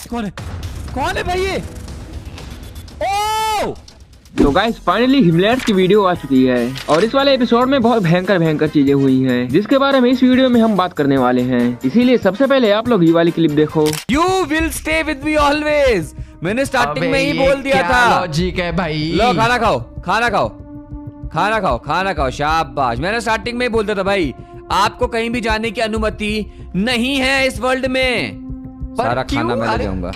कौन है भाई ये? ओ तो गाइस फाइनली हिमलैंड की वीडियो आ चुकी है और इस वाले एपिसोड में बहुत भयंकर चीजें हुई हैं जिसके बारे में इस वीडियो में हम बात करने वाले हैं। इसीलिए सबसे पहले आप लोग ये वाली क्लिप देखो। You will stay with me always. मैंने स्टार्टिंग में ही बोल दिया था। लॉजिक है भाई। लो खाना खाओ, खाना खाओ, खाना खाओ, खाना खाओ। शाबाश। मैंने स्टार्टिंग में ही बोल दिया था भाई, आपको कहीं भी जाने की अनुमति नहीं है इस वर्ल्ड में। सारा खाना मैं ले जाऊंगा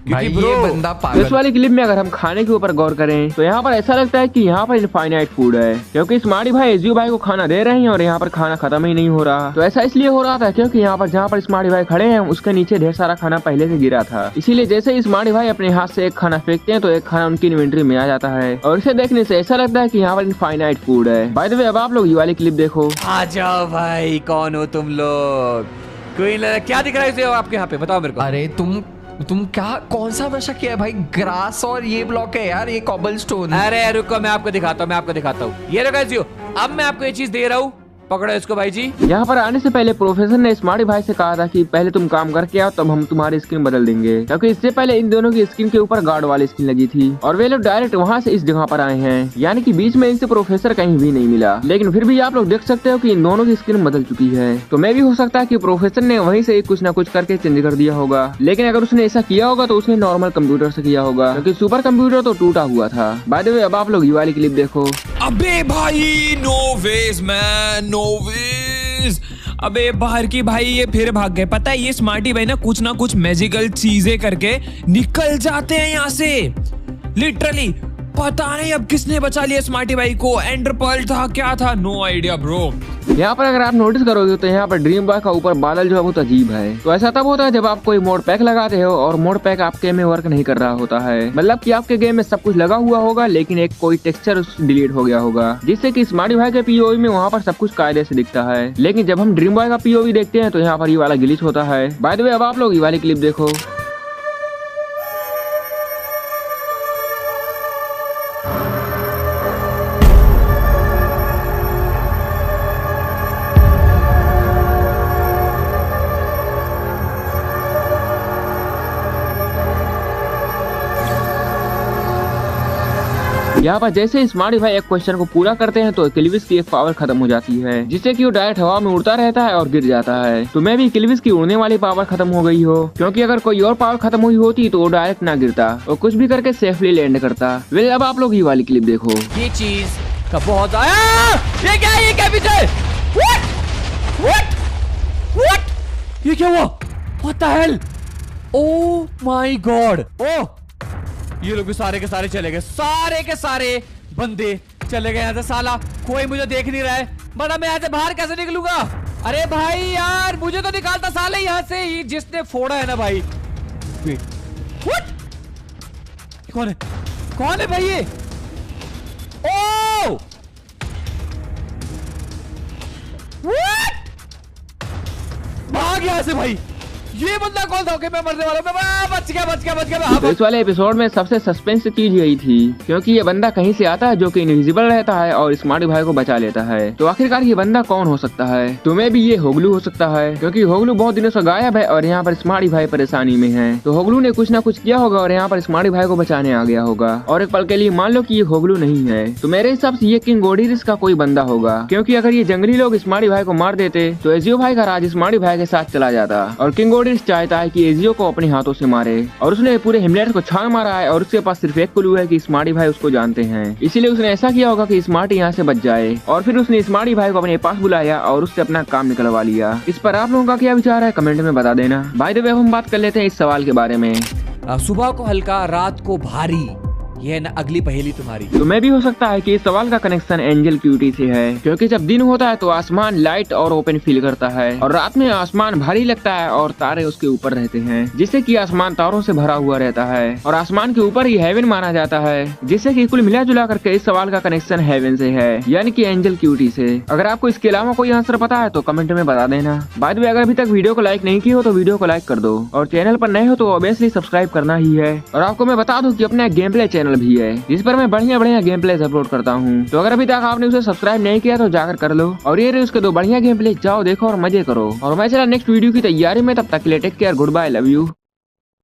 भाई, ब्रो ये बंदा इस पागल। वाली क्लिप में अगर हम खाने के ऊपर गौर करें तो यहाँ पर ऐसा लगता है कि यहाँ पर इनफाइनाइट फूड है, क्योंकि स्मार्टी भाई एजियो भाई को खाना दे रहे हैं और यहाँ पर खाना खत्म ही नहीं हो रहा। तो ऐसा इसलिए हो रहा था क्योंकि यहाँ पर जहाँ पर स्मार्टी भाई खड़े हैं उसके नीचे ढेर सारा खाना पहले से गिरा था। इसीलिए जैसे ही स्मार्टी भाई अपने हाथ से एक खाना फेंकते हैं तो एक खाना उनकी इन्वेंट्री में आ जाता है और इसे देखने से ऐसा लगता है कि यहाँ पर इनफाइनाइट फूड है। बाय द वे अब आप लोग ये वाली क्लिप देखो। आ जाओ भाई, कौन हो तुम लोग? कोई क्या दिख रहा है आपके यहाँ पे, बताओ मेरे को। अरे तुम क्या कौन सा नशा किया है भाई? ग्रास और ये ब्लॉक है यार, ये कॉबलस्टोन। अरे रुको, मैं आपको दिखाता हूँ। ये रखा जियो, अब मैं आपको ये चीज दे रहा हूँ, पकड़ो इसको भाई जी। यहाँ पर आने से पहले प्रोफेसर ने स्मार्टी भाई से कहा था कि पहले तुम काम करके आओ तब हम तुम्हारी स्किन बदल देंगे, क्योंकि इससे पहले इन दोनों की स्किन के ऊपर गार्ड वाली स्किन लगी थी और वे लोग डायरेक्ट वहाँ से इस जगह पर आए हैं, यानी कि बीच में इनसे प्रोफेसर कहीं भी नहीं मिला। लेकिन फिर भी आप लोग देख सकते हो कि इन दोनों की स्किन बदल चुकी है। तो मैं भी हो सकता है कि प्रोफेसर ने वहीं से कुछ न कुछ करके चेंज कर दिया होगा, लेकिन अगर उसने ऐसा किया होगा तो उसने नॉर्मल कंप्यूटर से किया होगा, क्योंकि सुपर कंप्यूटर तो टूटा हुआ था। बाय द वे अब आप लोग ये वाली क्लिप देखो। अबे भाई no ways man, no ways. अबे बाहर की भाई ये फिर भाग गए। पता है ये स्मार्टी भाई ना कुछ मैजिकल चीजें करके निकल जाते हैं यहाँ से लिटरली। पता नहीं अब किसने बचा लिया स्मार्टी भाई को। एंडर पर्ल था, क्या था, नो आइडिया ब्रो। यहाँ पर अगर आप नोटिस करोगे तो यहाँ पर ड्रीम बॉय का ऊपर बादल जो है बहुत अजीब है। तो ऐसा तब होता है जब आप कोई मोड पैक लगाते हो और मोड पैक आपके में वर्क नहीं कर रहा होता है, मतलब कि आपके गेम में सब कुछ लगा हुआ होगा लेकिन एक कोई टेक्सचर डिलीट हो गया होगा, जिससे कि स्मार्टी भाई के पीओवी में वहाँ पर सब कुछ कायदे से दिखता है। लेकिन जब हम ड्रीम बॉय का पीओवी देखते हैं तो यहाँ पर ये वाला ग्लिच होता है। बाय द वे अब आप लोग ये वाली क्लिप देखो। यहाँ पर जैसे स्मार्टी भाई एक क्वेश्चन को पूरा करते हैं तो किलविस की एक पावर खत्म हो जाती है, जिससे कि वो डायरेक्ट हवा में उड़ता रहता है और गिर जाता है। तो मैं भी किलविस की उड़ने वाली पावर खत्म हो गई हो, क्योंकि अगर कोई और पावर खत्म हुई होती तो वो डायरेक्ट ना गिरता और कुछ भी करके सेफली लैंड करता। वेल अब आप लोग ये वाली क्लिप देखो। ये चीज का बहुत ये क्या पीछे? व्हाट ये क्या हुआ? What the hell? Oh my God. Oh ये लोग भी सारे के सारे चले गए, सारे के सारे बंदे चले गए यहाँ से। साला कोई मुझे देख नहीं रहा है, बड़ा मैं यहाँ से बाहर कैसे निकलूंगा? अरे भाई यार मुझे तो निकालता साले यहाँ से, ये जिसने फोड़ा है ना भाई। व्हाट? कौन है भाई ये? Oh what? भाग यहाँ से भाई। ये बंदा कौन था? मैं मरने वाला हूं। बच गया। तो इस वाले एपिसोड में सबसे सस्पेंस चीज यही थी, क्योंकि ये बंदा कहीं से आता है जो कि इनविजिबल रहता है और स्मार्टी भाई को बचा लेता है। तो आखिरकार ये बंदा कौन हो सकता है? तो मैं भी ये होगलू हो सकता है, क्योंकि होगलू बहुत दिनों से गायब है और यहाँ पर स्मार्टी भाई परेशानी में है। तो होगलू ने कुछ ना कुछ किया होगा और यहाँ पर स्मार्टी भाई को बचाने आ गया होगा। और एक पल के लिए मान लो कि ये होगलू नहीं है, तो मेरे हिसाब से ये किंग ओडिरिस का कोई बंदा होगा, क्योंकि अगर ये जंगली लोग स्मार्टी भाई को मार देते तो एजियो भाई का राज स्मार्टी भाई के साथ चला जाता। और किंग ओडिरिस चाहता है कि एजियो को अपने हाथों से मारे और उसने पूरे हिमलैंड को छान मारा है और उसके पास सिर्फ एक क्लू है कि स्मार्टी भाई उसको जानते हैं। इसीलिए उसने ऐसा किया होगा कि स्मार्टी यहाँ से बच जाए और फिर उसने स्मार्टी भाई को अपने पास बुलाया और उससे अपना काम निकलवा लिया। इस पर आप लोगों का क्या विचार है कमेंट में बता देना। बाय द वे हम बात कर लेते हैं इस सवाल के बारे में। सुबह को हल्का, रात को भारी, ये है ना अगली पहेली तुम्हारी। तो मैं भी हो सकता है कि इस सवाल का कनेक्शन एंजल क्यूटी से है, क्योंकि जब दिन होता है तो आसमान लाइट और ओपन फील करता है और रात में आसमान भारी लगता है और तारे उसके ऊपर रहते हैं, जिससे कि आसमान तारों से भरा हुआ रहता है और आसमान के ऊपर ही हेवन माना जाता है, जिससे कि कुल मिला जुला करके इस सवाल का कनेक्शन हेवन से है, यानी कि एंजल क्यूटी से। अगर आपको इसके अलावा कोई आंसर पता है तो कमेंट में बता देना। बाद में अगर अभी तक वीडियो को लाइक नहीं किया हो तो वीडियो को लाइक कर दो और चैनल पर नए हो तो ऑब्वियसली सब्सक्राइब करना ही है। और आपको मैं बता दूं कि अपना गेम प्ले चैनल भी है जिस पर मैं बढ़िया गेम प्ले अपलोड करता हूँ, तो अगर अभी तक आपने उसे सब्सक्राइब नहीं किया तो जाकर कर लो। और ये रहे उसके 2 बढ़िया गेम प्ले, जाओ देखो और मजे करो। और मैं चला नेक्स्ट वीडियो की तैयारी में, तब तक के लिए take care, goodbye, love you.